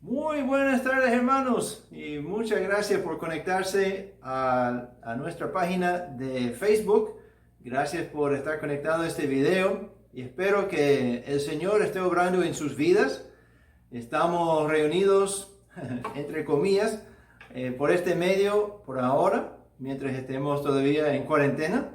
Muy buenas tardes, hermanos, y muchas gracias por conectarse a nuestra página de Facebook. Gracias por estar conectado a este video y espero que el Señor esté obrando en sus vidas. Estamos reunidos, entre comillas, por este medio por ahora, mientras estemos todavía en cuarentena.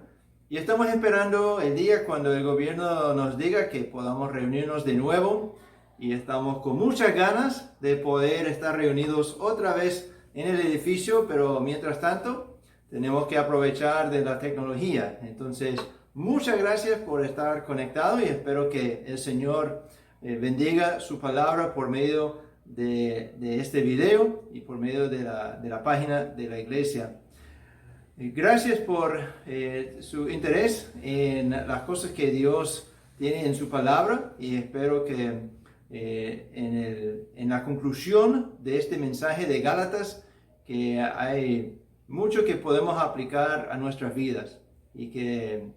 Y estamos esperando el día cuando el gobierno nos diga que podamos reunirnos de nuevo. Y estamos con muchas ganas de poder estar reunidos otra vez en el edificio, pero mientras tanto tenemos que aprovechar de la tecnología. Entonces, muchas gracias por estar conectado y espero que el Señor bendiga su palabra por medio de este video y por medio de la página de la iglesia. Gracias por su interés en las cosas que Dios tiene en su palabra y espero que en la conclusión de este mensaje de Gálatas que hay mucho que podemos aplicar a nuestras vidas y que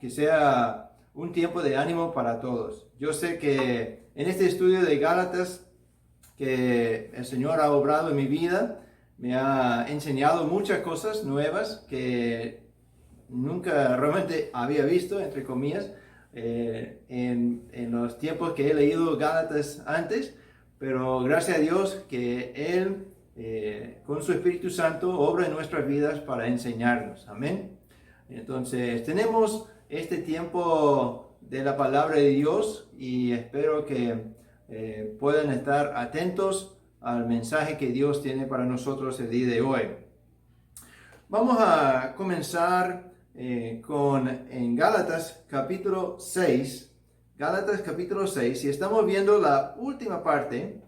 sea un tiempo de ánimo para todos. Yo sé que en este estudio de Gálatas que el Señor ha obrado en mi vida, me ha enseñado muchas cosas nuevas que nunca realmente había visto, entre comillas, en los tiempos que he leído Gálatas antes, pero gracias a Dios que Él, con su Espíritu Santo, obra en nuestras vidas para enseñarnos. Amén. Entonces, tenemos este tiempo de la palabra de Dios y espero que puedan estar atentos al mensaje que Dios tiene para nosotros el día de hoy. Vamos a comenzar en Gálatas capítulo 6. Gálatas capítulo 6, y estamos viendo la última parte,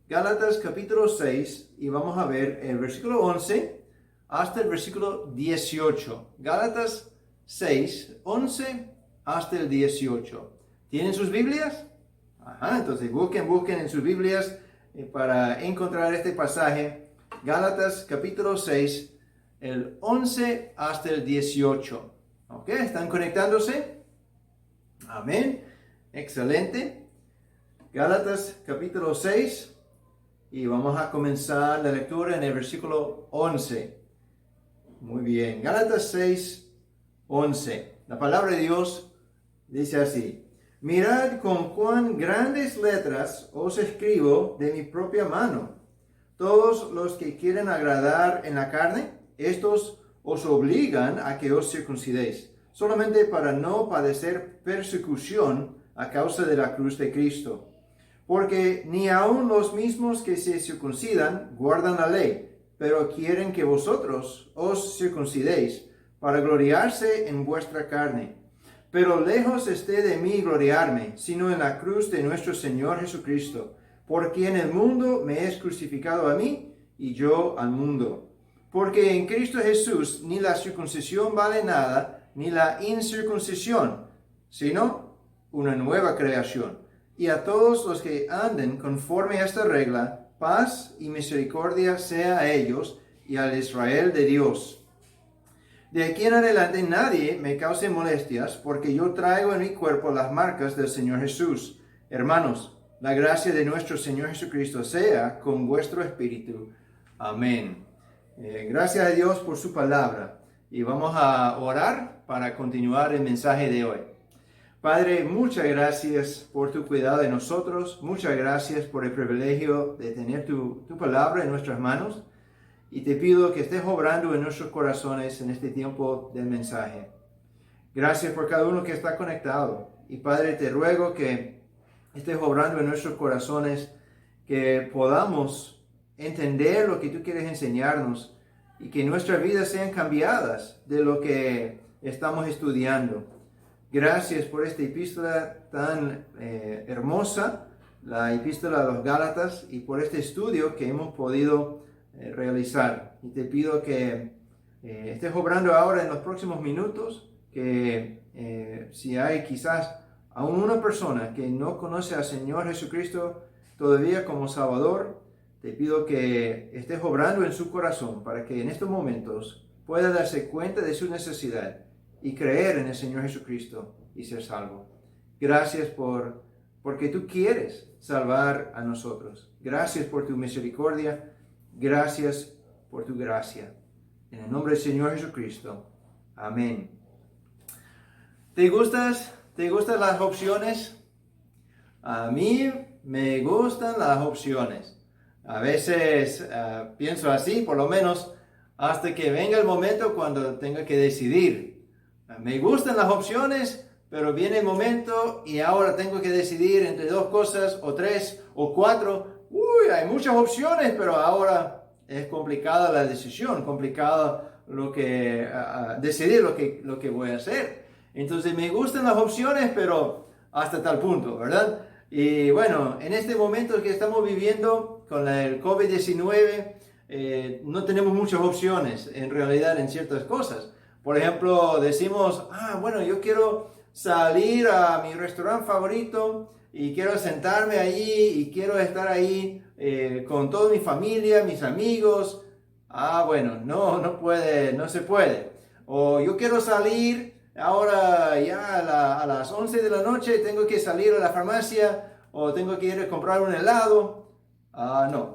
Gálatas capítulo 6, y vamos a ver el versículo 11 hasta el versículo 18. Gálatas 6, 11 hasta el 18. ¿Tienen sus Biblias? Entonces busquen en sus Biblias para encontrar este pasaje. Gálatas capítulo 6, el 11 hasta el 18. ¿Ok? ¿Están conectándose? Amén. Excelente. Gálatas capítulo 6 y vamos a comenzar la lectura en el versículo 11. Muy bien. Gálatas 6, 11. La palabra de Dios dice así: Mirad con cuán grandes letras os escribo de mi propia mano. Todos los que quieren agradar en la carne, estos os obligan a que os circuncidéis, solamente para no padecer persecución a causa de la cruz de Cristo. Porque ni aun los mismos que se circuncidan guardan la ley, pero quieren que vosotros os circuncidéis, para gloriarse en vuestra carne. Pero lejos esté de mí gloriarme, sino en la cruz de nuestro Señor Jesucristo, por quien el mundo me es crucificado a mí, y yo al mundo. Porque en Cristo Jesús ni la circuncisión vale nada, ni la incircuncisión, sino una nueva creación. Y a todos los que anden conforme a esta regla, paz y misericordia sea a ellos y al Israel de Dios. De aquí en adelante nadie me cause molestias, porque yo traigo en mi cuerpo las marcas del Señor Jesús. Hermanos, la gracia de nuestro Señor Jesucristo sea con vuestro espíritu. Amén. Gracias a Dios por su palabra. Y vamos a orar para continuar el mensaje de hoy. Padre, muchas gracias por tu cuidado de nosotros. Muchas gracias por el privilegio de tener tu palabra en nuestras manos. Y te pido que estés obrando en nuestros corazones en este tiempo del mensaje. Gracias por cada uno que está conectado. Y Padre, te ruego que estés obrando en nuestros corazones, que podamos entender lo que tú quieres enseñarnos y que nuestras vidas sean cambiadas de lo que estamos estudiando. Gracias por esta epístola tan hermosa, la epístola de los Gálatas, y por este estudio que hemos podido realizar. Y te pido que estés obrando ahora en los próximos minutos, que si hay quizás aún una persona que no conoce al Señor Jesucristo todavía como Salvador, te pido que estés obrando en su corazón para que en estos momentos pueda darse cuenta de su necesidad y creer en el Señor Jesucristo y ser salvo. Gracias por porque tú quieres salvar a nosotros. Gracias por tu misericordia, gracias por tu gracia. En el nombre del Señor Jesucristo. Amén. ¿Te gustan las opciones? A mí me gustan las opciones. A veces pienso así, por lo menos hasta que venga el momento cuando tenga que decidir. Me gustan las opciones, pero viene el momento y ahora tengo que decidir entre dos cosas, o tres, o cuatro. Uy, hay muchas opciones, pero ahora es complicada la decisión, complicado decidir lo que voy a hacer. Entonces me gustan las opciones, pero hasta tal punto, ¿verdad? Y bueno, en este momento que estamos viviendo con el COVID-19, no tenemos muchas opciones en realidad en ciertas cosas. Por ejemplo, decimos, bueno, yo quiero salir a mi restaurante favorito y quiero sentarme ahí y quiero estar ahí con toda mi familia, mis amigos. Bueno, no se puede. O yo quiero salir ahora ya a las 11 de la noche, tengo que salir a la farmacia o tengo que ir a comprar un helado.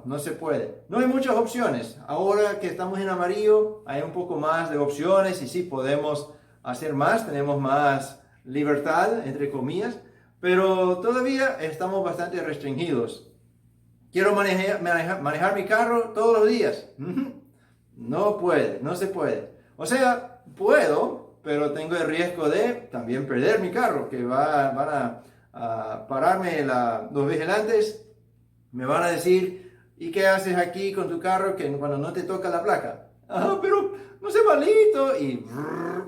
No se puede. No hay muchas opciones. Ahora que estamos en amarillo, hay un poco más de opciones y sí podemos hacer más, tenemos más libertad, entre comillas, pero todavía estamos bastante restringidos. Quiero manejar mi carro todos los días. No se puede. O sea, puedo, pero tengo el riesgo de también perder mi carro, que van a pararme los vigilantes. Me van a decir, ¿y qué haces aquí con tu carro cuando no te toca la placa? Pero no sé, malito. Y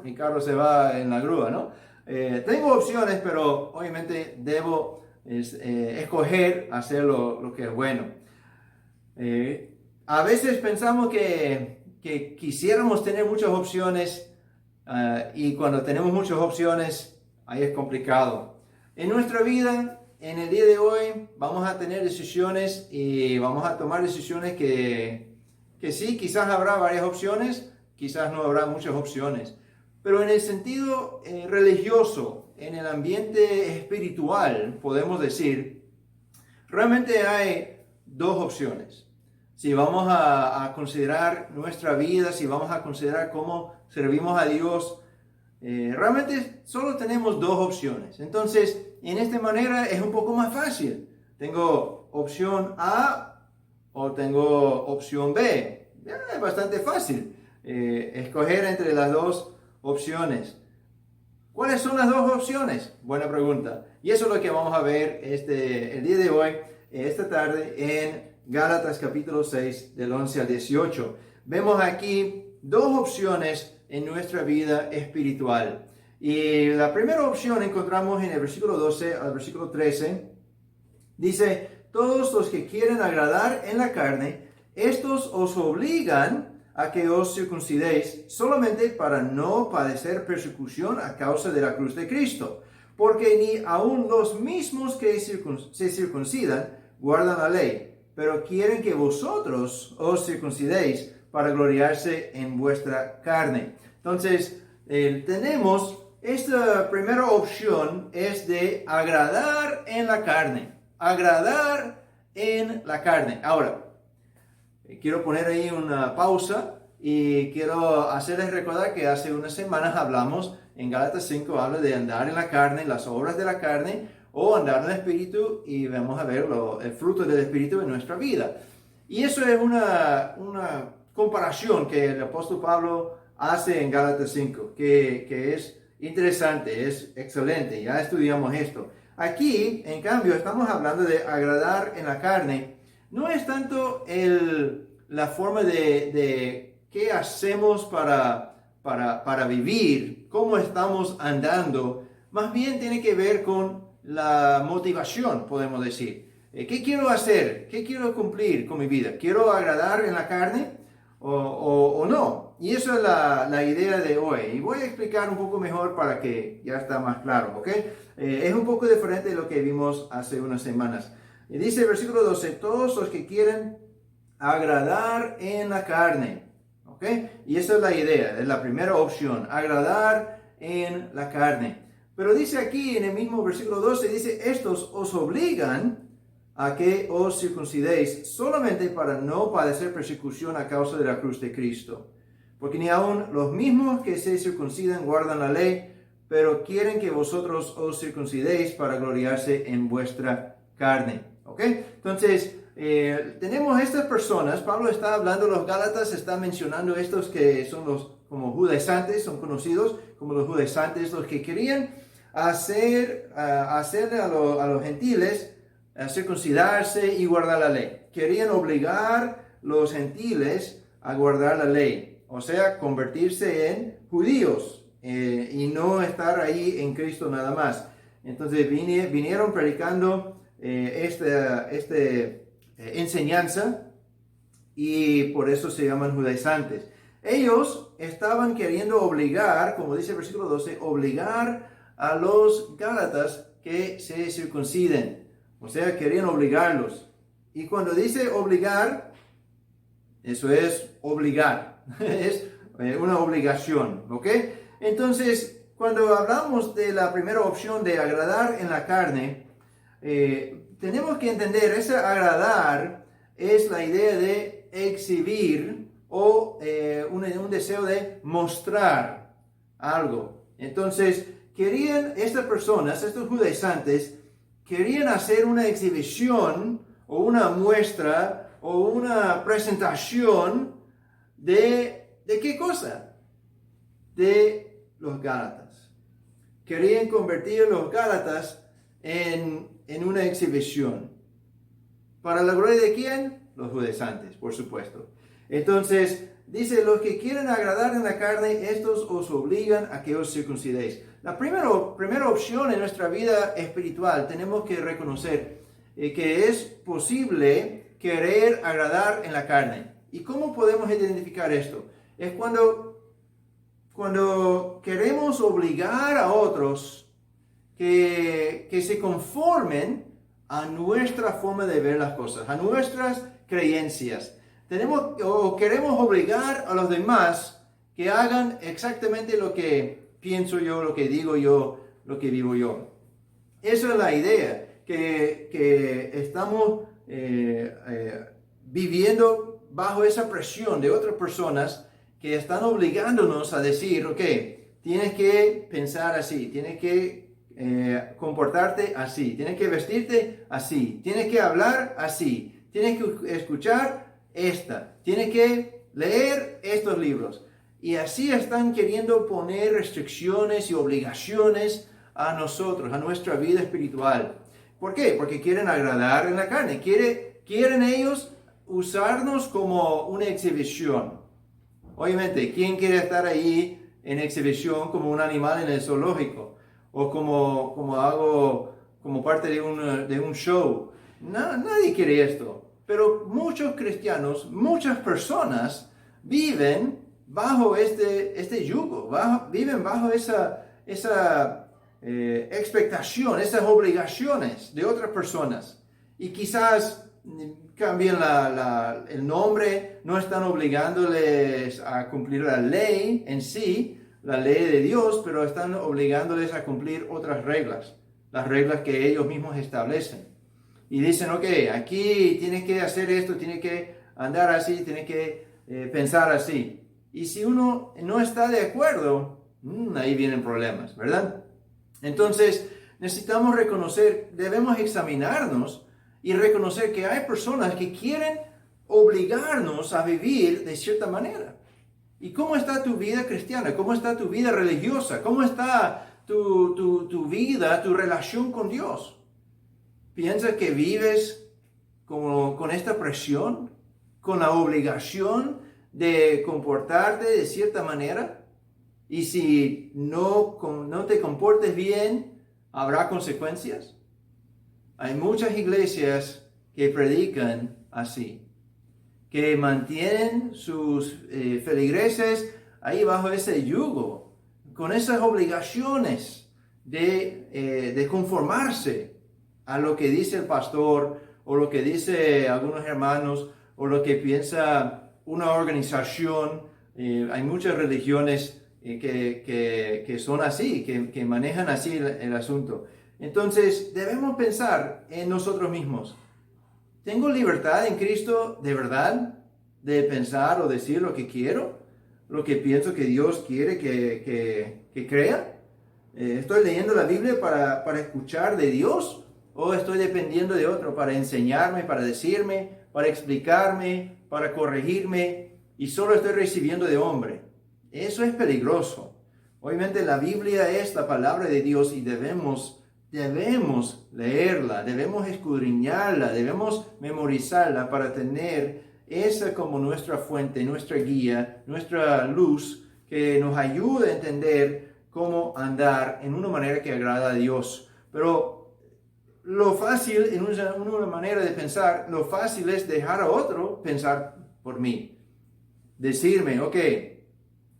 mi carro se va en la grúa, ¿no? Tengo opciones, pero obviamente debo escoger hacer lo que es bueno. A veces pensamos que quisiéramos tener muchas opciones y cuando tenemos muchas opciones, ahí es complicado. En nuestra vida, en el día de hoy, vamos a tener decisiones y vamos a tomar decisiones que sí, quizás habrá varias opciones, quizás no habrá muchas opciones. Pero en el sentido religioso, en el ambiente espiritual, podemos decir, realmente hay dos opciones. Si vamos a considerar nuestra vida, si vamos a considerar cómo servimos a Dios, realmente solo tenemos dos opciones. Entonces, en esta manera es un poco más fácil. Tengo opción A o tengo opción B. Es bastante fácil escoger entre las dos opciones. ¿Cuáles son las dos opciones? Buena pregunta. Y eso es lo que vamos a ver el día de hoy, esta tarde, en Gálatas capítulo 6, del 11 al 18. Vemos aquí dos opciones en nuestra vida espiritual. Y la primera opción encontramos en el versículo 12 al versículo 13. Dice, todos los que quieren agradar en la carne, estos os obligan a que os circuncidéis solamente para no padecer persecución a causa de la cruz de Cristo. Porque ni aun los mismos que se circuncidan guardan la ley, pero quieren que vosotros os circuncidéis para gloriarse en vuestra carne. Entonces, tenemos esta primera opción es de agradar en la carne. Agradar en la carne. Ahora, quiero poner ahí una pausa y quiero hacerles recordar que hace unas semanas hablamos en Gálatas 5, habla de andar en la carne, las obras de la carne, o andar en el Espíritu, y vamos a ver el fruto del Espíritu en nuestra vida. Y eso es una comparación que el apóstol Pablo hace en Gálatas 5, que es interesante, es excelente, ya estudiamos esto. Aquí, en cambio, estamos hablando de agradar en la carne. No es tanto la forma de qué hacemos para vivir, cómo estamos andando, más bien tiene que ver con la motivación, podemos decir. ¿Qué quiero hacer? ¿Qué quiero cumplir con mi vida? ¿Quiero agradar en la carne o no? Y eso es la idea de hoy. Y voy a explicar un poco mejor para que ya está más claro, ¿ok? Es un poco diferente de lo que vimos hace unas semanas. Y dice el versículo 12, todos los que quieren agradar en la carne, ¿ok? Y esa es la idea, es la primera opción, agradar en la carne. Pero dice aquí en el mismo versículo 12, dice, estos os obligan a que os circuncidéis solamente para no padecer persecución a causa de la cruz de Cristo. Porque ni aun los mismos que se circuncidan guardan la ley, pero quieren que vosotros os circuncidéis para gloriarse en vuestra carne. ¿Ok? Entonces, tenemos estas personas, Pablo está hablando, los Gálatas está mencionando estos que son los como judaizantes, son conocidos como los judaizantes, los que querían hacerle a los gentiles a circuncidarse y guardar la ley. Querían obligar los gentiles a guardar la ley, o sea, convertirse en judíos y no estar ahí en Cristo nada más. Entonces vinieron predicando esta enseñanza y por eso se llaman judaizantes. Ellos estaban queriendo obligar, como dice el versículo 12, obligar a los Gálatas que se circunciden. O sea, querían obligarlos. Y cuando dice obligar, eso es obligar. Es una obligación, ¿ok? Entonces, cuando hablamos de la primera opción de agradar en la carne, tenemos que entender, ese agradar es la idea de exhibir o un deseo de mostrar algo. Entonces, querían estas personas, estos judaizantes, querían hacer una exhibición o una muestra o una presentación ¿de qué cosa? De los Gálatas. Querían convertir a los Gálatas en una exhibición. ¿Para la gloria de quién? Los judaizantes, por supuesto. Entonces, dice, los que quieren agradar en la carne, estos os obligan a que os circuncidéis. La primera opción en nuestra vida espiritual, tenemos que reconocer que es posible querer agradar en la carne. ¿Y cómo podemos identificar esto? Es cuando queremos obligar a otros que se conformen a nuestra forma de ver las cosas, a nuestras creencias. Queremos obligar a los demás que hagan exactamente lo que pienso yo, lo que digo yo, lo que vivo yo. Esa es la idea, que estamos viviendo bajo esa presión de otras personas que están obligándonos a decir, ok, tienes que pensar así, tienes que comportarte así, tienes que vestirte así, tienes que hablar así, tienes que escuchar tienes que leer estos libros. Y así están queriendo poner restricciones y obligaciones a nosotros, a nuestra vida espiritual. ¿Por qué? Porque quieren agradar en la carne. Quieren ellos usarnos como una exhibición. Obviamente, ¿quién quiere estar ahí en exhibición como un animal en el zoológico? O como parte de un show. Nadie quiere esto. Pero muchos cristianos, muchas personas viven bajo este yugo, viven bajo esa expectación, esas obligaciones de otras personas. Y quizás cambien el nombre, no están obligándoles a cumplir la ley en sí, la ley de Dios, pero están obligándoles a cumplir otras reglas, las reglas que ellos mismos establecen. Y dicen, ok, aquí tienes que hacer esto, tienes que andar así, tienes que pensar así. Y si uno no está de acuerdo, ahí vienen problemas, ¿verdad? Entonces, necesitamos reconocer, debemos examinarnos y reconocer que hay personas que quieren obligarnos a vivir de cierta manera. ¿Y cómo está tu vida cristiana? ¿Cómo está tu vida religiosa? ¿Cómo está tu vida, tu relación con Dios? ¿Piensas que vives con esta presión, con la obligación de comportarte de cierta manera? Y si no te comportes bien, ¿habrá consecuencias? Hay muchas iglesias que predican así, que mantienen sus feligreses ahí bajo ese yugo, con esas obligaciones de conformarse a lo que dice el pastor, o lo que dice algunos hermanos, o lo que piensa una organización. Hay muchas religiones que son así, que manejan así el asunto. Entonces, debemos pensar en nosotros mismos. ¿Tengo libertad en Cristo de verdad de pensar o decir lo que quiero? ¿Lo que pienso que Dios quiere que crea? ¿Estoy leyendo la Biblia para escuchar de Dios? ¿O estoy dependiendo de otro para enseñarme, para decirme, para explicarme, para corregirme? Y solo estoy recibiendo de hombre. Eso es peligroso. Obviamente la Biblia es la palabra de Dios y debemos leerla, debemos escudriñarla, debemos memorizarla para tener esa como nuestra fuente, nuestra guía, nuestra luz que nos ayude a entender cómo andar en una manera que agrada a Dios. Pero lo fácil, en una manera de pensar, lo fácil es dejar a otro pensar por mí. Decirme, ok,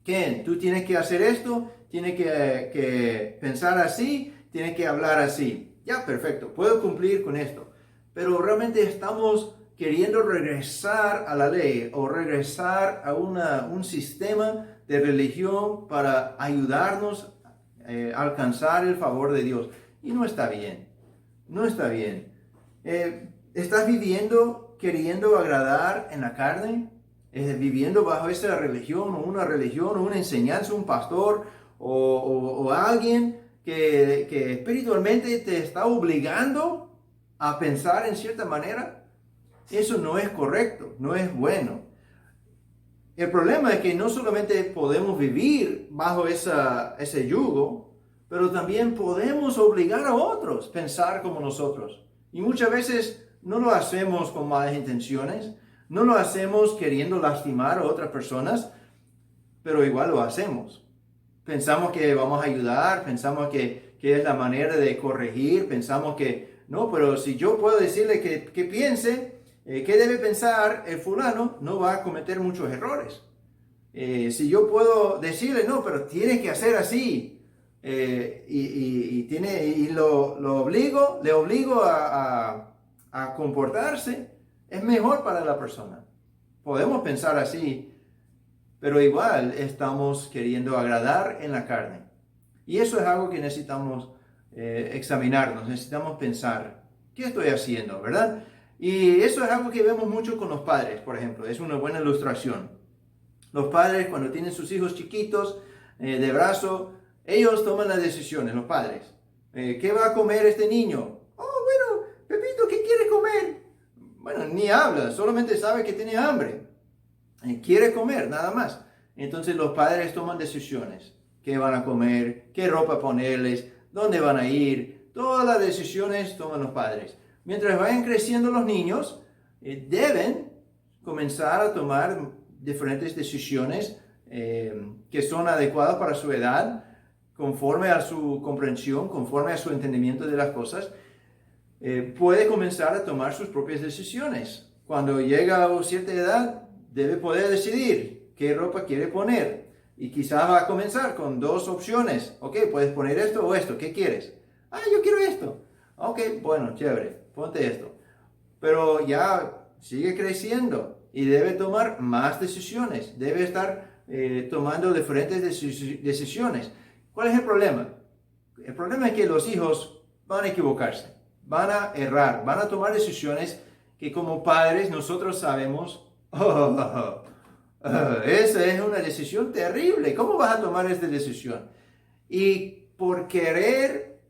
Ken, tú tienes que hacer esto, tienes que pensar así, tienes que hablar así. Ya, perfecto, puedo cumplir con esto. Pero realmente estamos queriendo regresar a la ley o regresar a un sistema de religión para ayudarnos a alcanzar el favor de Dios. Y no está bien, no está bien. ¿Estás viviendo queriendo agradar en la carne? Viviendo bajo esa religión o una enseñanza, un pastor o alguien que espiritualmente te está obligando a pensar en cierta manera. Eso no es correcto, no es bueno. El problema es que no solamente podemos vivir bajo ese yugo, pero también podemos obligar a otros a pensar como nosotros. Y muchas veces no lo hacemos con malas intenciones, no lo hacemos queriendo lastimar a otras personas, pero igual lo hacemos. Pensamos que vamos a ayudar, pensamos que es la manera de corregir, pensamos que, no, pero si yo puedo decirle que piense, qué debe pensar el fulano, no va a cometer muchos errores. Si yo puedo decirle, no, pero tiene que hacer así, le obligo a comportarse, es mejor para la persona. Podemos pensar así, pero igual estamos queriendo agradar en la carne. Y eso es algo que necesitamos examinarnos, necesitamos pensar, ¿qué estoy haciendo, verdad? Y eso es algo que vemos mucho con los padres, por ejemplo, es una buena ilustración. Los padres cuando tienen sus hijos chiquitos de brazo, ellos toman las decisiones, los padres. ¿Qué va a comer este niño? Oh, bueno, Pepito, ¿qué quiere comer? Bueno, ni habla, solamente sabe que tiene hambre. Quiere comer, nada más. Entonces los padres toman decisiones. ¿Qué van a comer? ¿Qué ropa ponerles? ¿Dónde van a ir? Todas las decisiones toman los padres. Mientras vayan creciendo los niños, deben comenzar a tomar diferentes decisiones que son adecuadas para su edad, conforme a su comprensión, conforme a su entendimiento de las cosas. Puede comenzar a tomar sus propias decisiones. Cuando llega a cierta edad, debe poder decidir qué ropa quiere poner. Y quizá va a comenzar con dos opciones. Ok, puedes poner esto o esto. ¿Qué quieres? Ah, yo quiero esto. Ok, bueno, chévere. Ponte esto. Pero ya sigue creciendo y debe tomar más decisiones. Debe estar tomando diferentes decisiones. ¿Cuál es el problema? El problema es que los hijos van a equivocarse. Van a errar. Van a tomar decisiones que como padres nosotros sabemos, esa es una decisión terrible. ¿Cómo vas a tomar esta decisión? Y por querer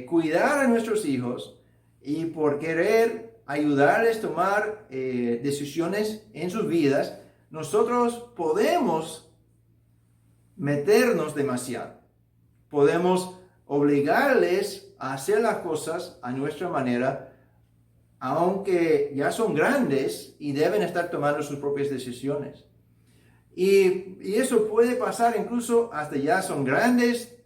cuidar a nuestros hijos y por querer ayudarles a tomar decisiones en sus vidas, nosotros podemos meternos demasiado. Podemos obligarles a hacer las cosas a nuestra manera, aunque ya son grandes y deben estar tomando sus propias decisiones. Y eso puede pasar incluso hasta ya son grandes,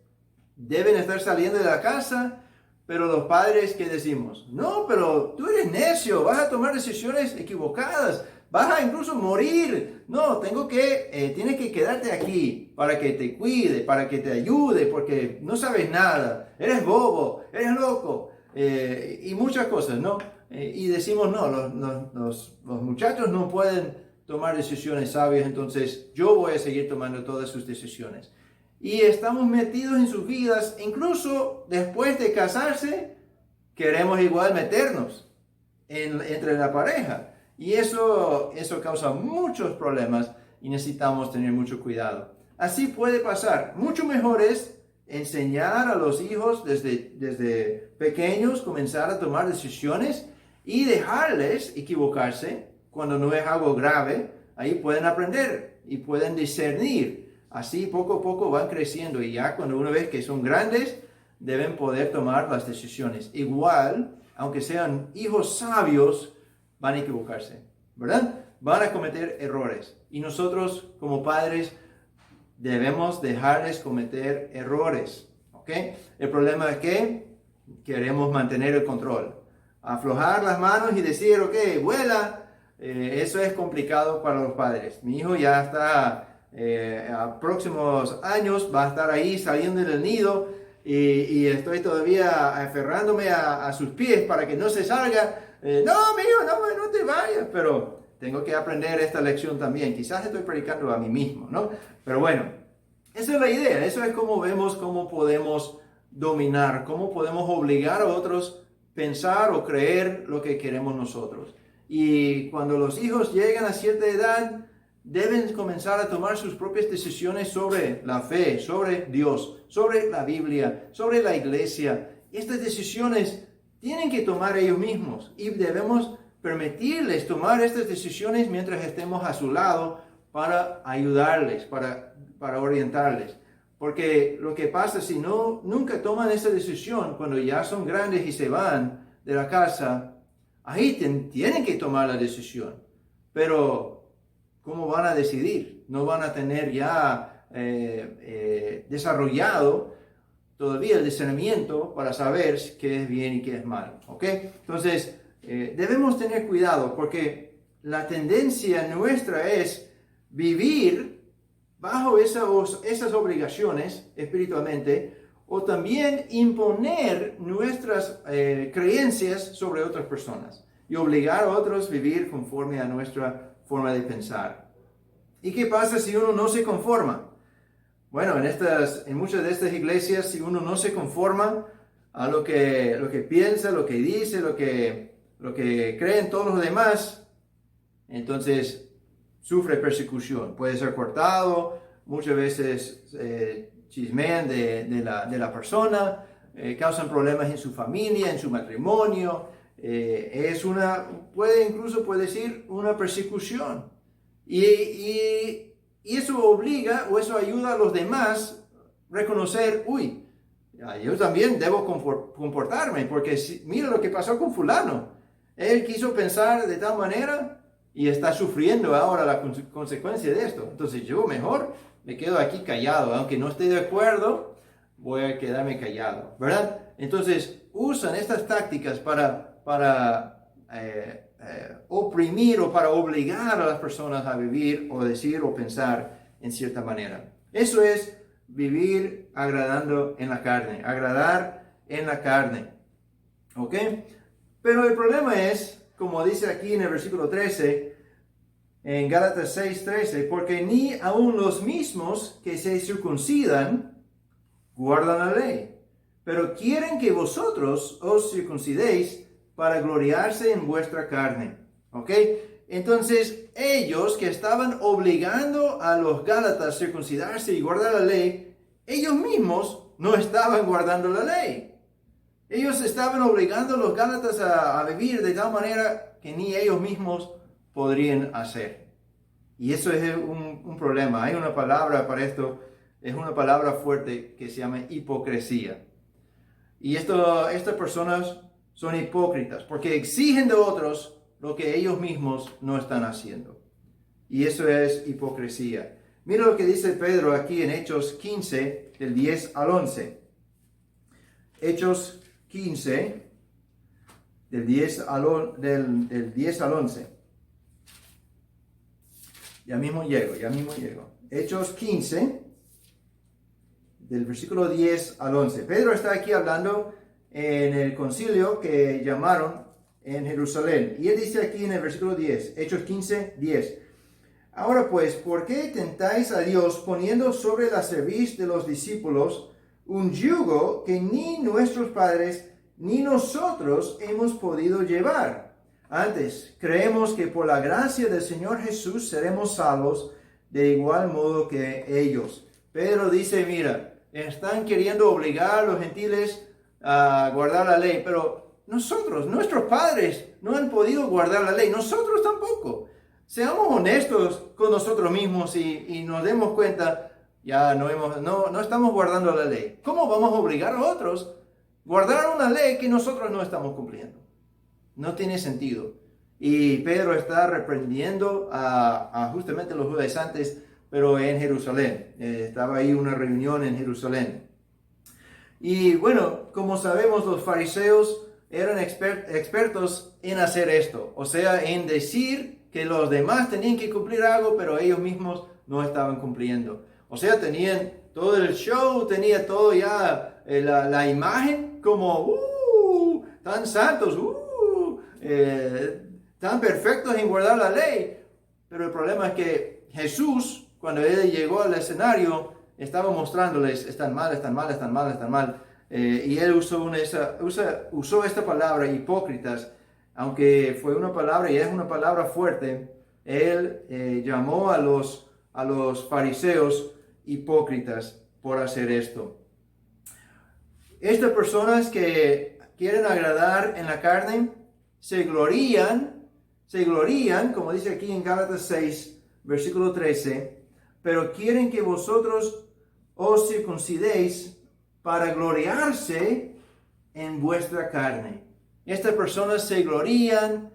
deben estar saliendo de la casa, pero los padres, ¿qué decimos? No, pero tú eres necio, vas a tomar decisiones equivocadas, vas a incluso morir. No, tienes que quedarte aquí para que te cuide, para que te ayude, porque no sabes nada, eres bobo, eres loco, y muchas cosas, ¿no? Y decimos, no, los muchachos no pueden tomar decisiones sabias, entonces yo voy a seguir tomando todas sus decisiones. y estamos metidos en sus vidas. Incluso después de casarse, queremos igual meternos entre la pareja. Y eso causa muchos problemas y necesitamos tener mucho cuidado. Así puede pasar. Mucho mejor es enseñar a los hijos desde pequeños, comenzar a tomar decisiones y dejarles equivocarse cuando no es algo grave. Ahí pueden aprender y pueden discernir. Así poco a poco van creciendo y ya cuando uno ve que son grandes, deben poder tomar las decisiones. Igual, aunque sean hijos sabios, van a equivocarse, ¿verdad? Van a cometer errores. Y nosotros como padres debemos dejarles cometer errores, ¿ok? El problema es que queremos mantener el control. Aflojar las manos y decir, ok, vuela, eso es complicado para los padres. Mi hijo ya está, a próximos años va a estar ahí saliendo del nido y estoy todavía aferrándome a sus pies para que no se salga. No, mi hijo, no te vayas, pero tengo que aprender esta lección también. Quizás estoy predicando a mí mismo, ¿no? Pero bueno, esa es la idea. Eso es como vemos cómo podemos dominar, cómo podemos obligar a otros a pensar o creer lo que queremos nosotros. Y cuando los hijos llegan a cierta edad, deben comenzar a tomar sus propias decisiones sobre la fe, sobre Dios, sobre la Biblia, sobre la iglesia. Estas decisiones tienen que tomar ellos mismos y debemos permitirles tomar estas decisiones mientras estemos a su lado para ayudarles, para orientarles. Porque lo que pasa si nunca toman esa decisión cuando ya son grandes y se van de la casa, ahí tienen que tomar la decisión. Pero, ¿cómo van a decidir? No van a tener ya desarrollado todavía el discernimiento para saber qué es bien y qué es mal, ¿ok? Entonces, debemos tener cuidado porque la tendencia nuestra es vivir bajo esas obligaciones espiritualmente o también imponer nuestras creencias sobre otras personas y obligar a otros a vivir conforme a nuestra forma de pensar. ¿Y qué pasa si uno no se conforma? Bueno, en muchas de estas iglesias, si uno no se conforma a lo que piensa, lo que dice, lo que creen todos los demás, entonces sufre persecución. Puede ser cortado, muchas veces chismean de la persona, causan problemas en su familia, en su matrimonio. Puede decir una persecución. Y eso obliga o eso ayuda a los demás a reconocer, yo también debo comportarme, porque mira lo que pasó con fulano. Él quiso pensar de tal manera y está sufriendo ahora la consecuencia de esto. Entonces yo mejor me quedo aquí callado, aunque no esté de acuerdo, voy a quedarme callado, ¿verdad? Entonces usan estas tácticas para oprimir o para obligar a las personas a vivir o decir o pensar en cierta manera. Eso es vivir agradando en la carne, agradar en la carne, ¿ok? Pero el problema es, como dice aquí en el versículo 13, en Gálatas 6:13, porque ni aun los mismos que se circuncidan guardan la ley, pero quieren que vosotros os circuncidéis para gloriarse en vuestra carne, ¿ok? Entonces, ellos que estaban obligando a los Gálatas a circuncidarse y guardar la ley, ellos mismos no estaban guardando la ley. Ellos estaban obligando a los Gálatas a vivir de tal manera que ni ellos mismos podrían hacer. Y eso es un problema. Hay una palabra para esto, es una palabra fuerte que se llama hipocresía. Y estas personas son hipócritas porque exigen de otros lo que ellos mismos no están haciendo. Y eso es hipocresía. Mira lo que dice Pedro aquí en Hechos 15, del 10 al 11. Hechos 15, del 10 al 11. Ya mismo llego. Hechos 15, del versículo 10 al 11. Pedro está aquí hablando en el concilio que llamaron en Jerusalén. Y él dice aquí en el versículo 10, Hechos 15, 10. Ahora pues, ¿por qué tentáis a Dios poniendo sobre la cerviz de los discípulos un yugo que ni nuestros padres ni nosotros hemos podido llevar? Antes, creemos que por la gracia del Señor Jesús seremos salvos de igual modo que ellos. Pedro dice, mira, están queriendo obligar a los gentiles a guardar la ley, pero nuestros padres no han podido guardar la ley, nosotros tampoco. Seamos honestos con nosotros mismos y nos demos cuenta, ya no estamos guardando la ley. ¿Cómo vamos a obligar a otros a guardar una ley que nosotros no estamos cumpliendo? No tiene sentido. Y Pedro está reprendiendo a justamente los judaizantes, pero en Jerusalén. Estaba ahí una reunión en Jerusalén. Y bueno, como sabemos, los fariseos eran expertos en hacer esto. O sea, en decir que los demás tenían que cumplir algo, pero ellos mismos no estaban cumpliendo. O sea, tenían todo el show, tenía todo ya, la imagen como, tan santos, tan perfectos en guardar la ley. Pero el problema es que Jesús, cuando él llegó al escenario, estaba mostrándoles, están mal. Y él usó esta palabra, hipócritas, aunque fue una palabra y es una palabra fuerte. Él llamó a los fariseos hipócritas por hacer esto. Estas personas que quieren agradar en la carne se glorían, como dice aquí en Gálatas 6, versículo 13, pero quieren que vosotros os circuncidéis para gloriarse en vuestra carne. Estas personas se glorían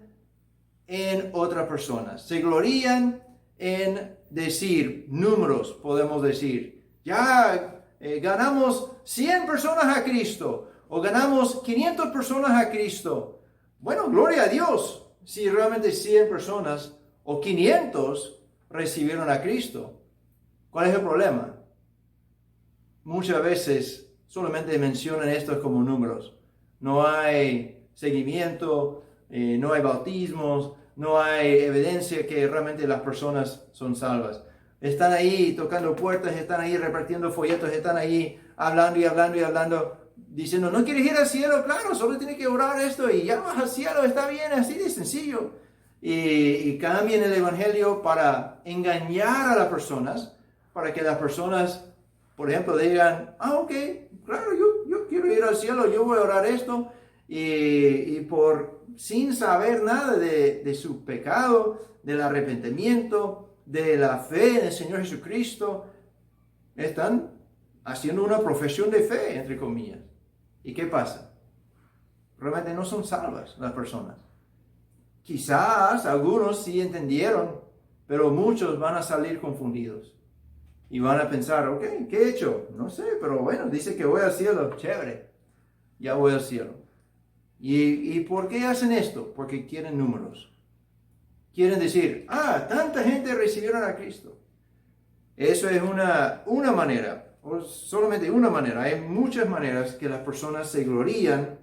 en otras personas. Se glorían en decir, números, podemos decir. Ya ganamos 100 personas a Cristo o ganamos 500 personas a Cristo. Bueno, gloria a Dios si realmente 100 personas o 500 recibieron a Cristo. ¿Cuál es el problema? Muchas veces solamente mencionan esto como números. No hay seguimiento, no hay bautismos, no hay evidencia que realmente las personas son salvas. Están ahí tocando puertas, están ahí repartiendo folletos, están ahí hablando, diciendo, ¿no quieres ir al cielo? Claro, solo tienes que orar esto y ya vas al cielo, está bien, así de sencillo. Y cambian el evangelio para engañar a las personas, para que las personas, por ejemplo, digan, ok, claro, yo quiero ir al cielo, yo voy a orar esto, y sin saber nada de su pecado, del arrepentimiento, de la fe en el Señor Jesucristo, están haciendo una profesión de fe, entre comillas. ¿Y qué pasa? Realmente no son salvas las personas. Quizás algunos sí entendieron, pero muchos van a salir confundidos. Y van a pensar, ok, ¿qué he hecho? No sé, pero bueno, dice que voy al cielo, chévere, ya voy al cielo. ¿Y por qué hacen esto? Porque quieren números. Quieren decir, tanta gente recibieron a Cristo. Eso es una manera, o solamente una manera. Hay muchas maneras que las personas se glorían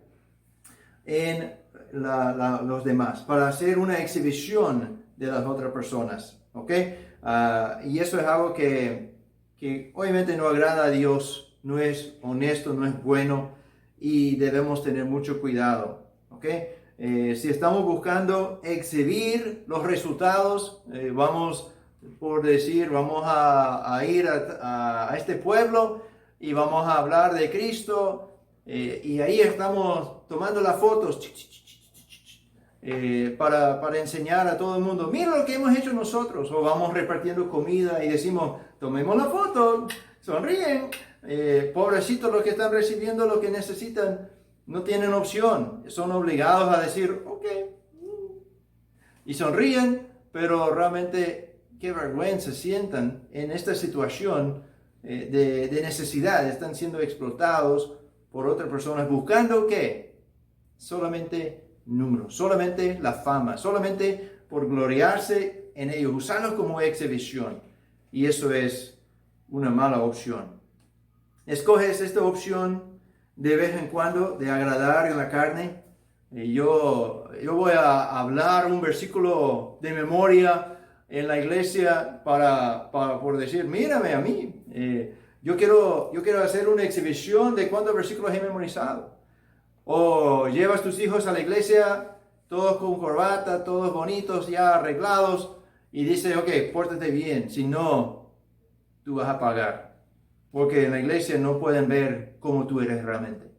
en los demás, para hacer una exhibición de las otras personas. ¿Ok? Y eso es algo que obviamente no agrada a Dios, no es honesto, no es bueno y debemos tener mucho cuidado, ¿ok? Si estamos buscando exhibir los resultados, vamos a ir a este pueblo y vamos a hablar de Cristo y ahí estamos tomando las fotos para enseñar a todo el mundo, mira lo que hemos hecho nosotros, o vamos repartiendo comida y decimos, tomemos la foto, sonríen, pobrecitos los que están recibiendo lo que necesitan, no tienen opción, son obligados a decir, ok, y sonríen, pero realmente qué vergüenza sientan en esta situación de necesidad, están siendo explotados por otras personas, buscando ¿qué? Solamente números, solamente la fama, solamente por gloriarse en ellos, usarlos como exhibición. Y eso es una mala opción. Escoges esta opción de vez en cuando de agradar en la carne. Yo voy a hablar un versículo de memoria en la iglesia por decir, mírame a mí. Yo quiero hacer una exhibición de cuántos versículos he memorizado. O llevas tus hijos a la iglesia, todos con corbata, todos bonitos, ya arreglados, y dices, ok, pórtate bien, si no, tú vas a pagar. Porque en la iglesia no pueden ver cómo tú eres realmente.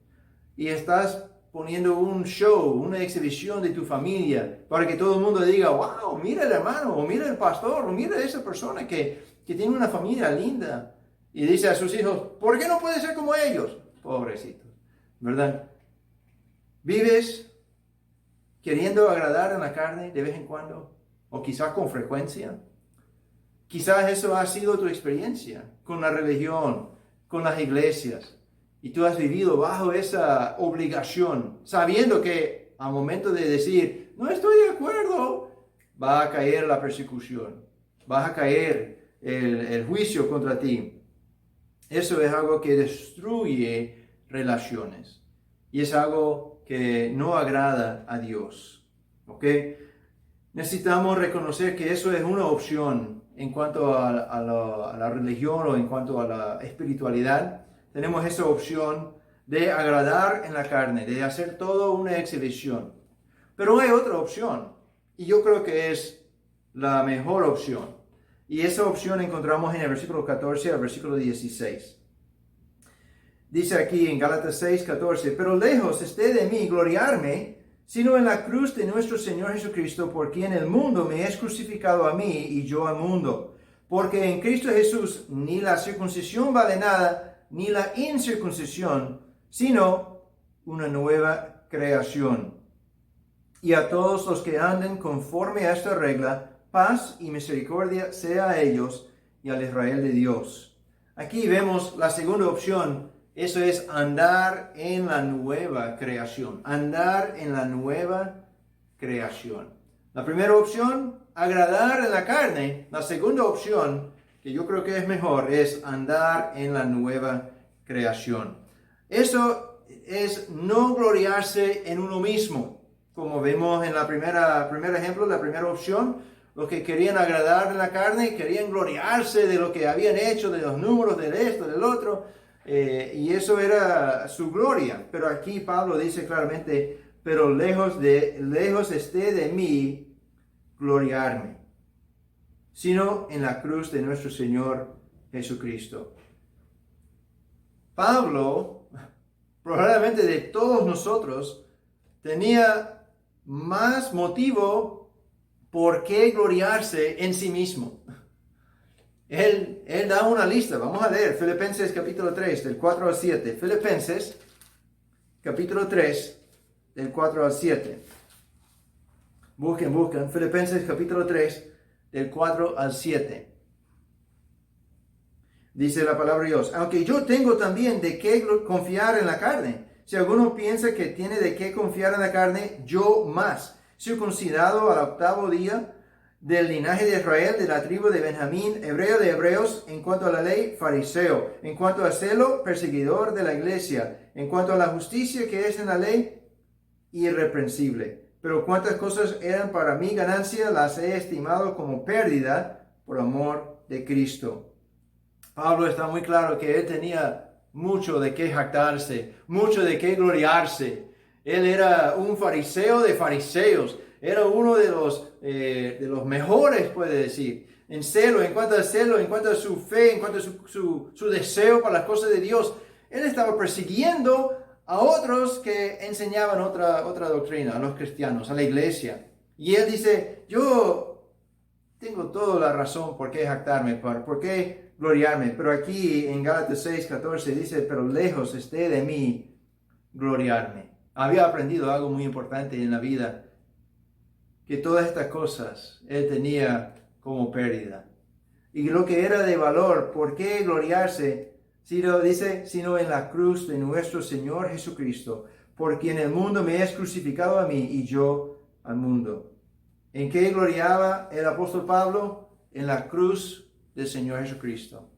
Y estás poniendo un show, una exhibición de tu familia, para que todo el mundo diga, wow, mira el hermano, o mira el pastor, o mira esa persona que tiene una familia linda. Y dice a sus hijos, ¿por qué no puede ser como ellos? Pobrecitos, ¿verdad? ¿Vives queriendo agradar en la carne de vez en cuando? O quizás con frecuencia. Quizás eso ha sido tu experiencia con la religión, con las iglesias. Y tú has vivido bajo esa obligación, sabiendo que al momento de decir, no estoy de acuerdo, va a caer la persecución, va a caer el juicio contra ti. Eso es algo que destruye relaciones y es algo que no agrada a Dios. ¿Ok? Necesitamos reconocer que eso es una opción en cuanto a la religión o en cuanto a la espiritualidad. Tenemos esa opción de agradar en la carne, de hacer todo una exhibición. Pero hay otra opción y yo creo que es la mejor opción. Y esa opción encontramos en el versículo 14 al versículo 16. Dice aquí en Gálatas 6, 14, pero lejos esté de mí gloriarme, sino en la cruz de nuestro Señor Jesucristo, por quien el mundo me es crucificado a mí y yo al mundo. Porque en Cristo Jesús ni la circuncisión vale nada, ni la incircuncisión, sino una nueva creación. Y a todos los que anden conforme a esta regla, paz y misericordia sea a ellos y al Israel de Dios. Aquí vemos la segunda opción, eso es andar en la nueva creación, andar en la nueva creación. La primera opción, agradar en la carne. La segunda opción, que yo creo que es mejor, es andar en la nueva creación. Eso es no gloriarse en uno mismo. Como vemos en la primer ejemplo, la primera opción, los que querían agradar en la carne, querían gloriarse de lo que habían hecho, de los números, de esto, del otro, y eso era su gloria. Pero aquí Pablo dice claramente, pero lejos esté de mí gloriarme, sino en la cruz de nuestro Señor Jesucristo. Pablo, probablemente de todos nosotros, tenía más motivo por qué gloriarse en sí mismo. Él da una lista. Vamos a leer Filipenses capítulo 3, del 4 al 7. Filipenses capítulo 3, del 4 al 7. Busquen. Filipenses capítulo 3, del 4 al 7. Dice la palabra de Dios, aunque yo tengo también de qué confiar en la carne. Si alguno piensa que tiene de qué confiar en la carne, yo más. Circuncidado al 8º día, del linaje de Israel, de la tribu de Benjamín, hebreo de hebreos, en cuanto a la ley, fariseo, en cuanto a celo, perseguidor de la iglesia, en cuanto a la justicia que es en la ley, irreprensible. Pero cuántas cosas eran para mí ganancia, las he estimado como pérdida por amor de Cristo. Pablo está muy claro que él tenía mucho de qué jactarse, mucho de qué gloriarse. Él era un fariseo de fariseos, era uno de los mejores, puede decir, en celo, en cuanto a su fe, en cuanto a su deseo para las cosas de Dios. Él estaba persiguiendo a otros que enseñaban otra doctrina, a los cristianos, a la iglesia. Y él dice, yo tengo toda la razón por qué jactarme, por qué gloriarme. Pero aquí en Gálatas 6, 14 dice, pero lejos esté de mí gloriarme. Había aprendido algo muy importante en la vida, que todas estas cosas él tenía como pérdida. Y lo que era de valor, ¿por qué gloriarse? Sino en la cruz de nuestro Señor Jesucristo, por quien el mundo me es crucificado a mí y yo al mundo. ¿En qué gloriaba el apóstol Pablo? En la cruz del Señor Jesucristo.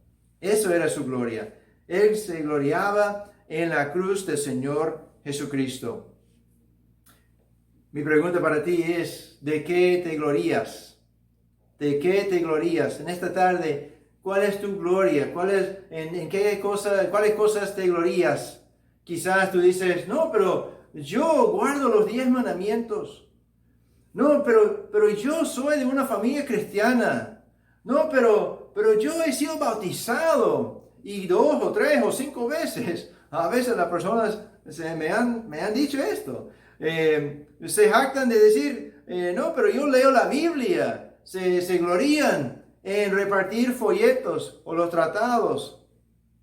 Eso era su gloria. Él se gloriaba en la cruz del Señor Jesucristo. Mi pregunta para ti es, ¿de qué te glorías? ¿De qué te glorías? En esta tarde, ¿cuál es tu gloria? ¿Cuáles cosas te glorías? Quizás tú dices, no, pero yo guardo los 10 mandamientos. No, pero yo soy de una familia cristiana. No, pero yo he sido bautizado y 2 o 3 o 5 veces. A veces las personas me han dicho esto. Se jactan de decir, no, pero yo leo la Biblia. Se glorían en repartir folletos o los tratados.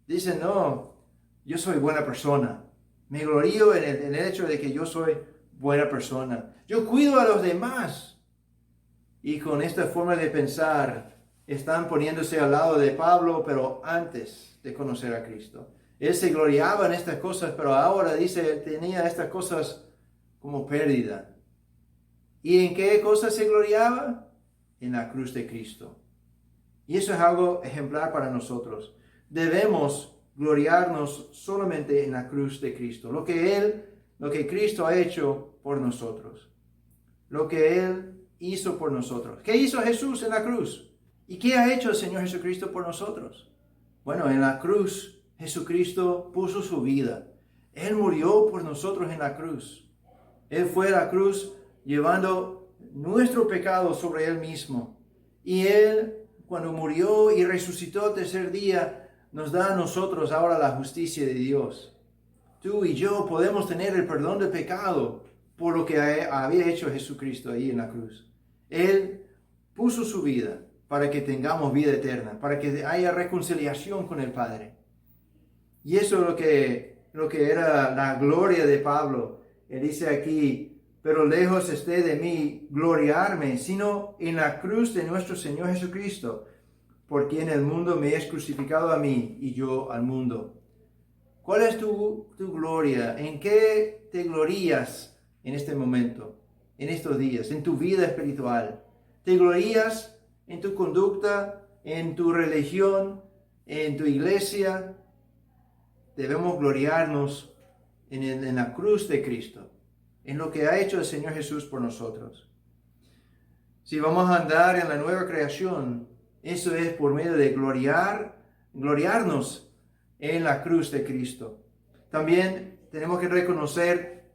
Dicen, no, yo soy buena persona. Me glorío en el hecho de que yo soy buena persona. Yo cuido a los demás. Y con esta forma de pensar, están poniéndose al lado de Pablo, pero antes de conocer a Cristo. Él se gloriaba en estas cosas, pero ahora dice, tenía estas cosas como pérdida. ¿Y en qué cosas se gloriaba? En la cruz de Cristo. Y eso es algo ejemplar para nosotros. Debemos gloriarnos solamente en la cruz de Cristo. Lo que Cristo ha hecho por nosotros. Lo que Él hizo por nosotros. ¿Qué hizo Jesús en la cruz? ¿Y qué ha hecho el Señor Jesucristo por nosotros? Bueno, en la cruz Jesucristo puso su vida. Él murió por nosotros en la cruz. Él fue a la cruz llevando nuestro pecado sobre Él mismo. Y Él, cuando murió y resucitó el tercer día, nos da a nosotros ahora la justicia de Dios. Tú y yo podemos tener el perdón del pecado por lo que había hecho Jesucristo ahí en la cruz. Él puso su vida para que tengamos vida eterna, para que haya reconciliación con el Padre. Y eso es lo que era la gloria de Pablo. Él dice aquí, pero lejos esté de mí gloriarme, sino en la cruz de nuestro Señor Jesucristo, por quien el mundo me es crucificado a mí y yo al mundo. ¿Cuál es tu gloria? ¿En qué te glorías en este momento, en estos días, en tu vida espiritual? ¿Te glorías en tu conducta, en tu religión, en tu iglesia? Debemos gloriarnos en la cruz de Cristo, en lo que ha hecho el Señor Jesús por nosotros. Si vamos a andar en la nueva creación, eso es por medio de gloriarnos en la cruz de Cristo. También tenemos que reconocer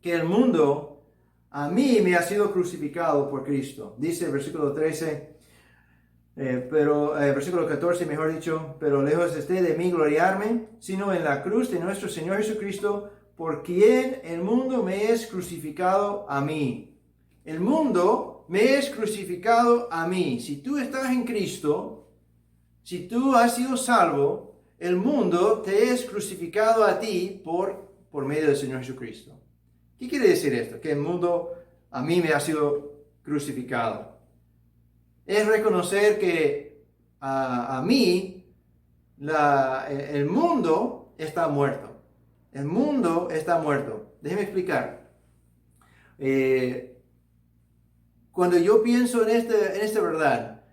que el mundo a mí me ha sido crucificado por Cristo. Dice el versículo 13, versículo 14, mejor dicho, pero lejos esté de mí gloriarme, sino en la cruz de nuestro Señor Jesucristo, por quien el mundo me es crucificado a mí. El mundo me es crucificado a mí. Si tú estás en Cristo, si tú has sido salvo, el mundo te es crucificado a ti por medio del Señor Jesucristo. ¿Qué quiere decir esto? Que el mundo a mí me ha sido crucificado. Es reconocer que a mí el mundo está muerto. El mundo está muerto. Déjeme explicar. Cuando yo pienso en esta verdad,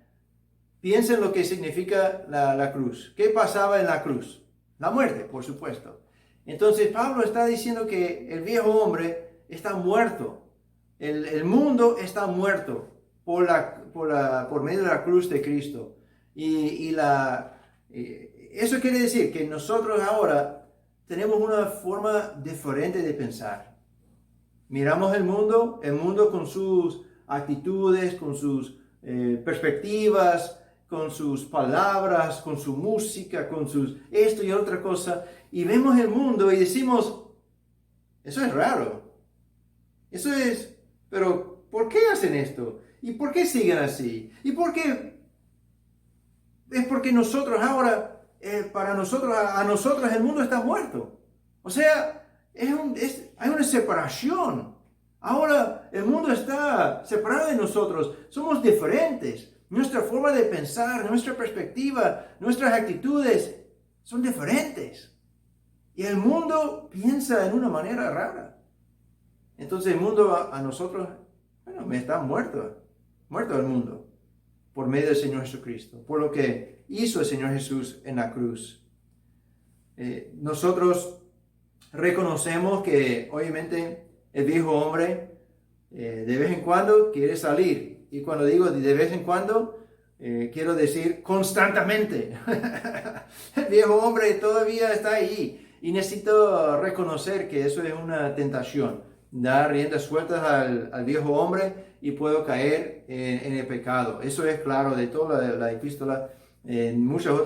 piensa en lo que significa la cruz. ¿Qué pasaba en la cruz? La muerte, por supuesto. Entonces Pablo está diciendo que el viejo hombre está muerto. El mundo está muerto por medio de la cruz de Cristo. Eso quiere decir que nosotros ahora tenemos una forma diferente de pensar. Miramos el mundo con sus actitudes, con sus perspectivas, con sus palabras, con su música, con sus esto y otra cosa, y vemos el mundo y decimos, eso es raro, eso es, pero ¿por qué hacen esto? ¿Y por qué siguen así? ¿Y por qué? Es porque nosotros ahora, a nosotros el mundo está muerto. O sea, hay una separación. Ahora el mundo está separado de nosotros. Somos diferentes. Nuestra forma de pensar, nuestra perspectiva, nuestras actitudes son diferentes. Y el mundo piensa en una manera rara. Entonces el mundo a nosotros, me está muerto el mundo, por medio del Señor Jesucristo, por lo que hizo el Señor Jesús en la cruz. Nosotros reconocemos que obviamente el viejo hombre de vez en cuando quiere salir Y cuando digo de vez en cuando, quiero decir constantemente. El viejo hombre todavía está ahí y necesito reconocer que eso es una tentación. Dar riendas sueltas al viejo hombre y puedo caer en el pecado. Eso es claro de toda la epístola. En muchos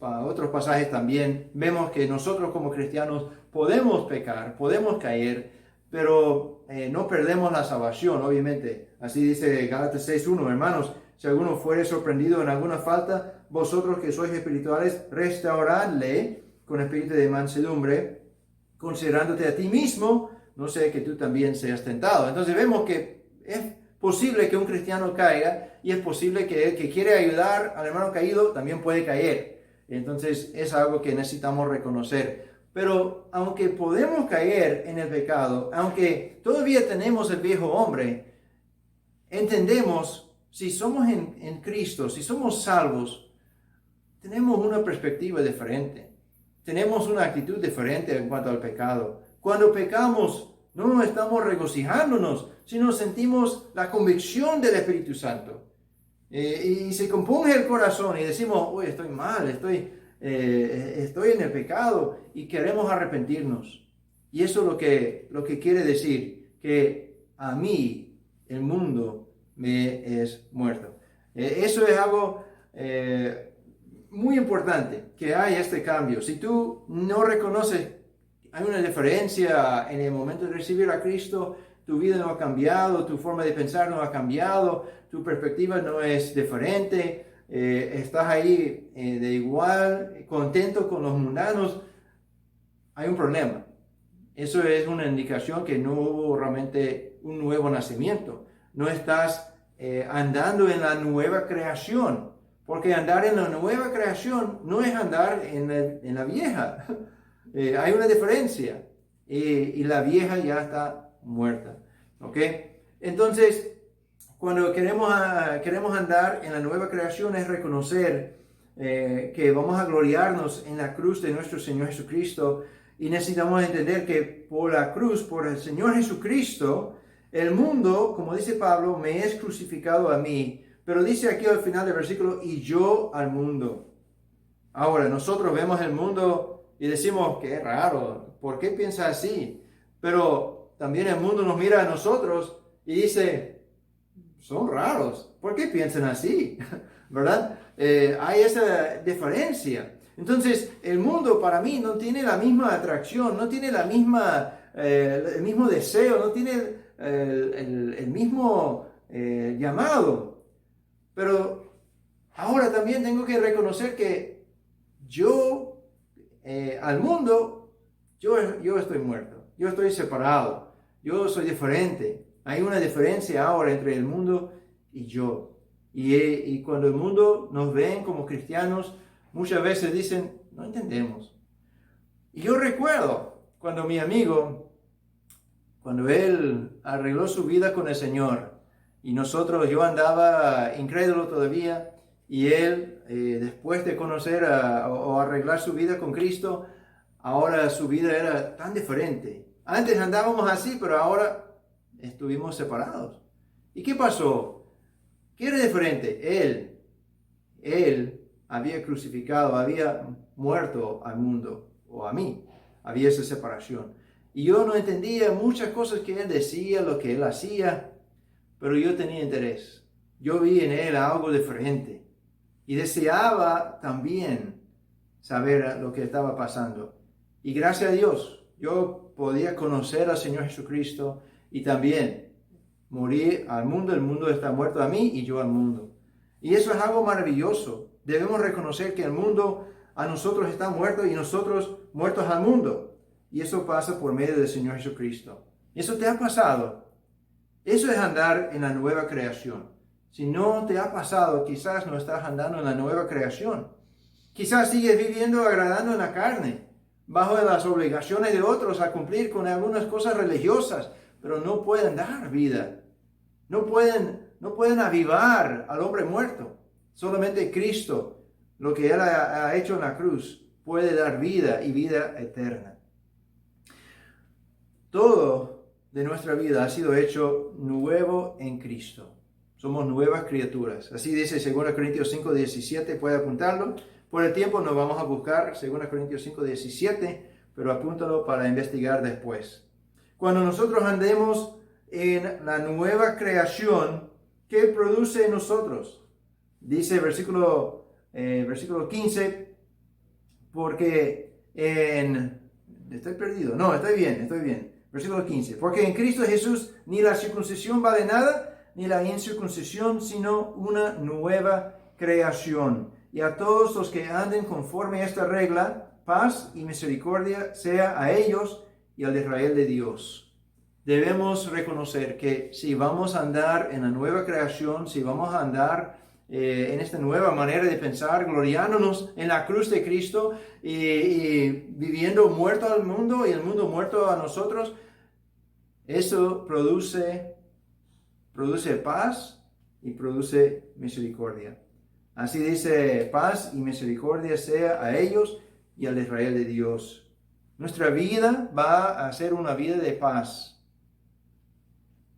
otros pasajes también vemos que nosotros como cristianos podemos pecar, podemos caer, pero no perdemos la salvación, obviamente. Así dice Gálatas 6:1, hermanos, si alguno fuere sorprendido en alguna falta, vosotros que sois espirituales, restauradle con espíritu de mansedumbre, considerándote a ti mismo, no sé que tú también seas tentado. Entonces vemos que es posible que un cristiano caiga y es posible que el que quiere ayudar al hermano caído también puede caer. Entonces es algo que necesitamos reconocer. Pero aunque podemos caer en el pecado, aunque todavía tenemos el viejo hombre, entendemos, si somos en Cristo, si somos salvos, tenemos una perspectiva diferente. Tenemos una actitud diferente en cuanto al pecado. Cuando pecamos, no nos estamos regocijándonos, sino sentimos la convicción del Espíritu Santo. Y se compunge el corazón y decimos, uy, estoy mal, estoy en el pecado y queremos arrepentirnos. Y eso es lo que quiere decir, que a mí el mundo me es muerto. Eso es algo muy importante, que hay este cambio. Si tú no reconoces, hay una diferencia en el momento de recibir a Cristo, tu vida no ha cambiado, tu forma de pensar no ha cambiado, tu perspectiva no es diferente, estás ahí de igual, contento con los mundanos, hay un problema. Eso es una indicación que no hubo realmente un nuevo nacimiento. No estás andando en la nueva creación, porque andar en la nueva creación no es andar en la vieja. Hay una diferencia y la vieja ya está muerta. ¿Ok? Entonces, cuando queremos andar en la nueva creación es reconocer que vamos a gloriarnos en la cruz de nuestro Señor Jesucristo y necesitamos entender que por la cruz, por el Señor Jesucristo, el mundo, como dice Pablo, me es crucificado a mí. Pero dice aquí al final del versículo, y yo al mundo. Ahora, nosotros vemos el mundo y decimos, qué raro, ¿por qué piensa así? Pero también el mundo nos mira a nosotros y dice, son raros, ¿por qué piensan así? ¿Verdad? Hay esa diferencia. Entonces, el mundo para mí no tiene la misma atracción, no tiene el mismo deseo, no tiene el mismo llamado. Pero ahora también tengo que reconocer que yo, al mundo, yo estoy muerto, yo estoy separado, yo soy diferente. Hay una diferencia ahora entre el mundo y yo. Y cuando el mundo nos ven como cristianos, muchas veces dicen, no entendemos. Y yo recuerdo cuando mi amigo, cuando él arregló su vida con el Señor, y yo andaba incrédulo todavía, y él, después de conocer o arreglar su vida con Cristo, ahora su vida era tan diferente. Antes andábamos así, pero ahora estuvimos separados. ¿Y qué pasó? ¿Qué era diferente? Él había crucificado, había muerto al mundo, o a mí. Había esa separación. Y yo no entendía muchas cosas que él decía, lo que él hacía, pero yo tenía interés. Yo vi en él algo diferente. Y deseaba también saber lo que estaba pasando. Y gracias a Dios, yo podía conocer al Señor Jesucristo y también morir al mundo. El mundo está muerto a mí y yo al mundo. Y eso es algo maravilloso. Debemos reconocer que el mundo a nosotros está muerto y nosotros muertos al mundo. Y eso pasa por medio del Señor Jesucristo. ¿Eso te ha pasado? Eso es andar en la nueva creación. Si no te ha pasado, quizás no estás andando en la nueva creación. Quizás sigues viviendo agradando en la carne, bajo las obligaciones de otros a cumplir con algunas cosas religiosas, pero no pueden dar vida. No pueden avivar al hombre muerto. Solamente Cristo, lo que Él ha hecho en la cruz, puede dar vida y vida eterna. Todo de nuestra vida ha sido hecho nuevo en Cristo. Somos nuevas criaturas. Así dice 2 Corintios 5:17, puede apuntarlo. Por el tiempo no vamos a buscar 2 Corintios 5:17, pero apúntalo para investigar después. Cuando nosotros andemos en la nueva creación, ¿qué produce en nosotros? Dice versículo 15, porque Estoy perdido. No, estoy bien. Versículo 15. Porque en Cristo Jesús ni la circuncisión vale nada, ni la incircuncisión, sino una nueva creación. Y a todos los que anden conforme a esta regla, paz y misericordia sea a ellos y al Israel de Dios. Debemos reconocer que si vamos a andar en la nueva creación, si vamos a andar en esta nueva manera de pensar, gloriándonos en la cruz de Cristo y viviendo muerto al mundo y el mundo muerto a nosotros, eso produce paz y produce misericordia. Así dice, paz y misericordia sea a ellos y al Israel de Dios. Nuestra vida va a ser una vida de paz.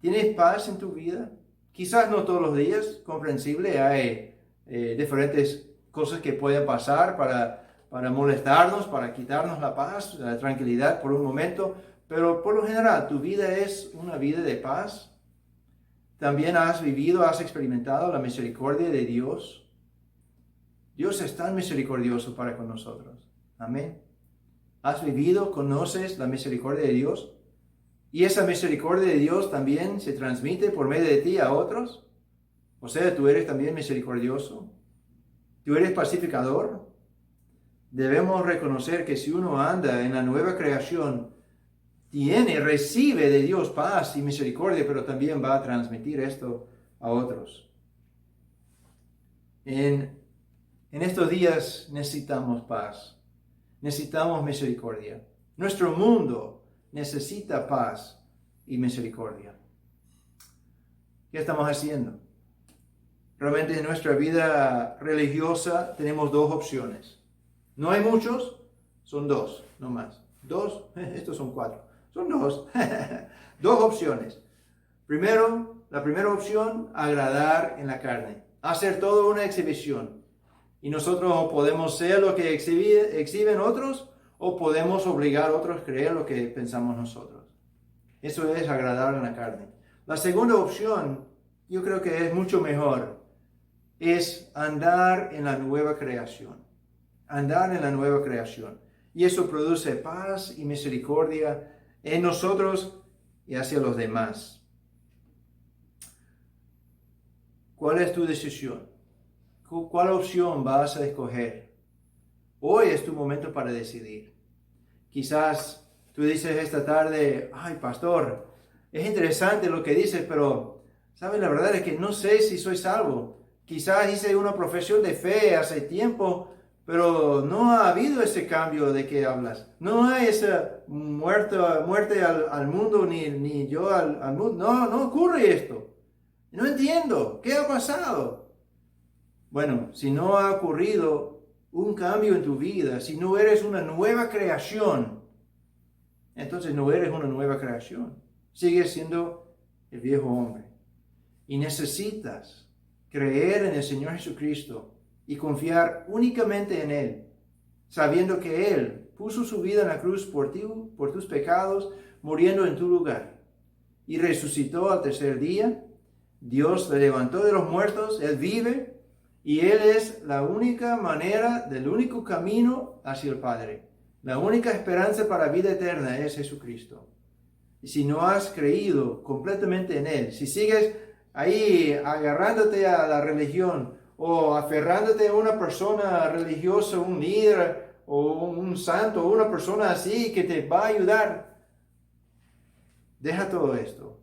¿Tienes paz en tu vida? Quizás no todos los días, comprensible, hay diferentes cosas que pueden pasar para molestarnos, para quitarnos la paz, la tranquilidad por un momento, pero por lo general, ¿tu vida es una vida de paz? ¿También has experimentado la misericordia de Dios? Dios es tan misericordioso para con nosotros. Amén. ¿Has vivido, conoces la misericordia de Dios? ¿Y esa misericordia de Dios también se transmite por medio de ti a otros? O sea, tú eres también misericordioso. ¿Tú eres pacificador? Debemos reconocer que si uno anda en la nueva creación, recibe de Dios paz y misericordia, pero también va a transmitir esto a otros. En estos días necesitamos paz, necesitamos misericordia. Nuestro mundo necesita paz y misericordia. ¿Qué estamos haciendo? Realmente en nuestra vida religiosa tenemos dos opciones. No hay muchos, son dos, no más. Dos, estos son cuatro. Son dos. Dos opciones. Primero, la primera opción, agradar en la carne. Hacer toda una exhibición. Y nosotros podemos ser lo que exhiben otros, o podemos obligar a otros a creer lo que pensamos nosotros. Eso es agradar en la carne. La segunda opción, yo creo que es mucho mejor, es andar en la nueva creación. Andar en la nueva creación. Y eso produce paz y misericordia en nosotros y hacia los demás. ¿Cuál es tu decisión? ¿Cuál opción vas a escoger? Hoy es tu momento para decidir. Quizás tú dices esta tarde, ay pastor, es interesante lo que dices, pero ¿sabes? La verdad es que no sé si soy salvo. Quizás hice una profesión de fe hace tiempo, pero no ha habido ese cambio de que hablas. No hay esa muerte al mundo, ni yo al mundo. No ocurre esto. No entiendo. ¿Qué ha pasado? Bueno, si no ha ocurrido un cambio en tu vida, si no eres una nueva creación, entonces no eres una nueva creación. Sigues siendo el viejo hombre. Y necesitas creer en el Señor Jesucristo y confiar únicamente en Él, sabiendo que Él puso su vida en la cruz por ti, por tus pecados, muriendo en tu lugar. Y resucitó al tercer día. Dios le levantó de los muertos, Él vive, y Él es la única manera, del único camino hacia el Padre. La única esperanza para vida eterna es Jesucristo. Y si no has creído completamente en Él, si sigues ahí agarrándote a la religión o aferrándote a una persona religiosa, un líder o un santo, o una persona así que te va a ayudar, deja todo esto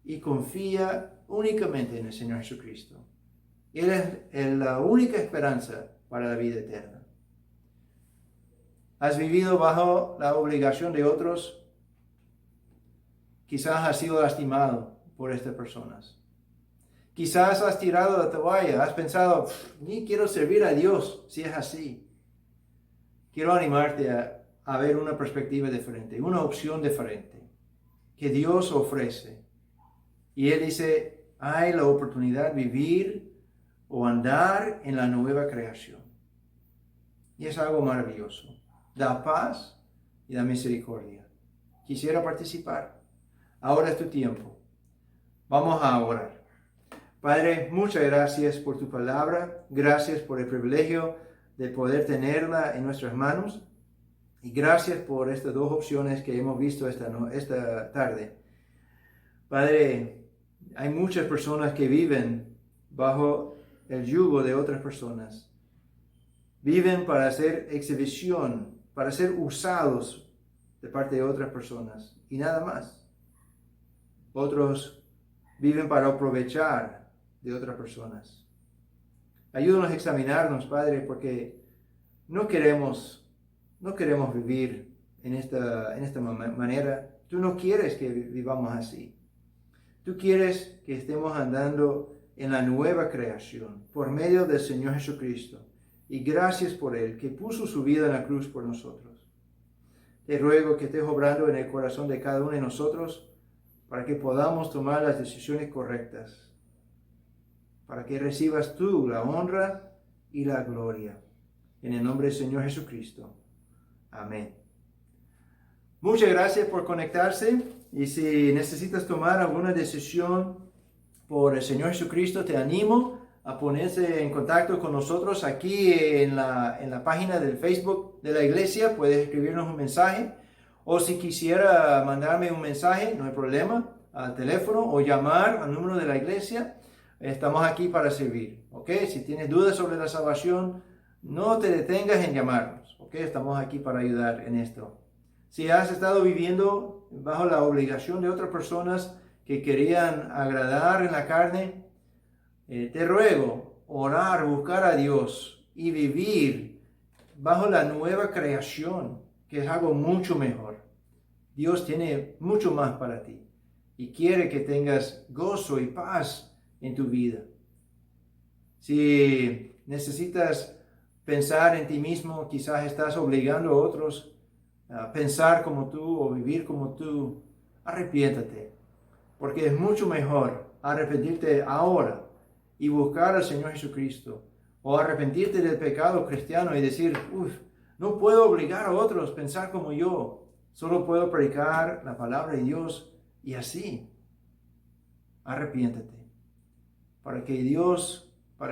y confía únicamente en el Señor Jesucristo. Él es la única esperanza para la vida eterna. ¿Has vivido bajo la obligación de otros? Quizás has sido lastimado por estas personas. Quizás has tirado la toalla, has pensado, ni quiero servir a Dios si es así. Quiero animarte a ver una perspectiva diferente, una opción diferente que Dios ofrece. Y Él dice, hay la oportunidad de vivir o andar en la nueva creación. Y es algo maravilloso. Da paz y da misericordia. Quisiera participar. Ahora es tu tiempo. Vamos a orar. Padre, muchas gracias por tu palabra. Gracias por el privilegio de poder tenerla en nuestras manos. Y gracias por estas dos opciones que hemos visto esta tarde. Padre, hay muchas personas que viven bajo el yugo de otras personas. Viven para hacer exhibición, para ser usados de parte de otras personas y nada más. Otros viven para aprovechar de otras personas. Ayúdanos a examinarnos, Padre, porque no queremos vivir en esta manera. Tú no quieres que vivamos así. Tú quieres que estemos andando en la nueva creación por medio del Señor Jesucristo. Y gracias por Él, que puso su vida en la cruz por nosotros. Te ruego que estés obrando en el corazón de cada uno de nosotros para que podamos tomar las decisiones correctas. Para que recibas tú la honra y la gloria. En el nombre del Señor Jesucristo. Amén. Muchas gracias por conectarse. Y si necesitas tomar alguna decisión por el Señor Jesucristo, te animo a ponerse en contacto con nosotros aquí en la página del Facebook de la iglesia. Puedes escribirnos un mensaje. O si quisiera mandarme un mensaje, no hay problema, al teléfono o llamar al número de la iglesia. Estamos aquí para servir. ¿Ok? Si tienes dudas sobre la salvación, no te detengas en llamarnos. ¿Ok? Estamos aquí para ayudar en esto. Si has estado viviendo bajo la obligación de otras personas que querían agradar en la carne, te ruego orar, buscar a Dios y vivir bajo la nueva creación, que es algo mucho mejor. Dios tiene mucho más para ti y quiere que tengas gozo y paz en tu vida. Si necesitas pensar en ti mismo, quizás estás obligando a otros a pensar como tú o vivir como tú, arrepiéntate, porque es mucho mejor arrepentirte ahora y buscar al Señor Jesucristo, o arrepentirte del pecado cristiano y decir, no puedo obligar a otros a pensar como yo, solo puedo predicar la palabra de Dios y así. Arrepiéntate, para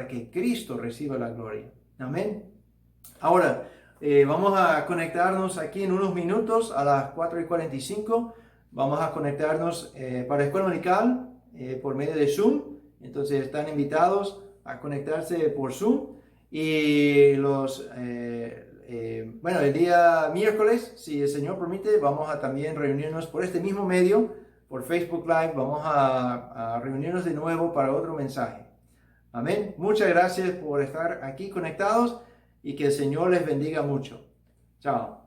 que Cristo reciba la gloria. Amén. Ahora, vamos a conectarnos aquí en unos minutos a las 4:45. Vamos a conectarnos para Escuela Dominical por medio de Zoom. Entonces están invitados a conectarse por Zoom. Y el día miércoles, si el Señor permite, vamos a también reunirnos por este mismo medio, por Facebook Live. Vamos a reunirnos de nuevo para otro mensaje. Amén. Muchas gracias por estar aquí conectados y que el Señor les bendiga mucho. Chao.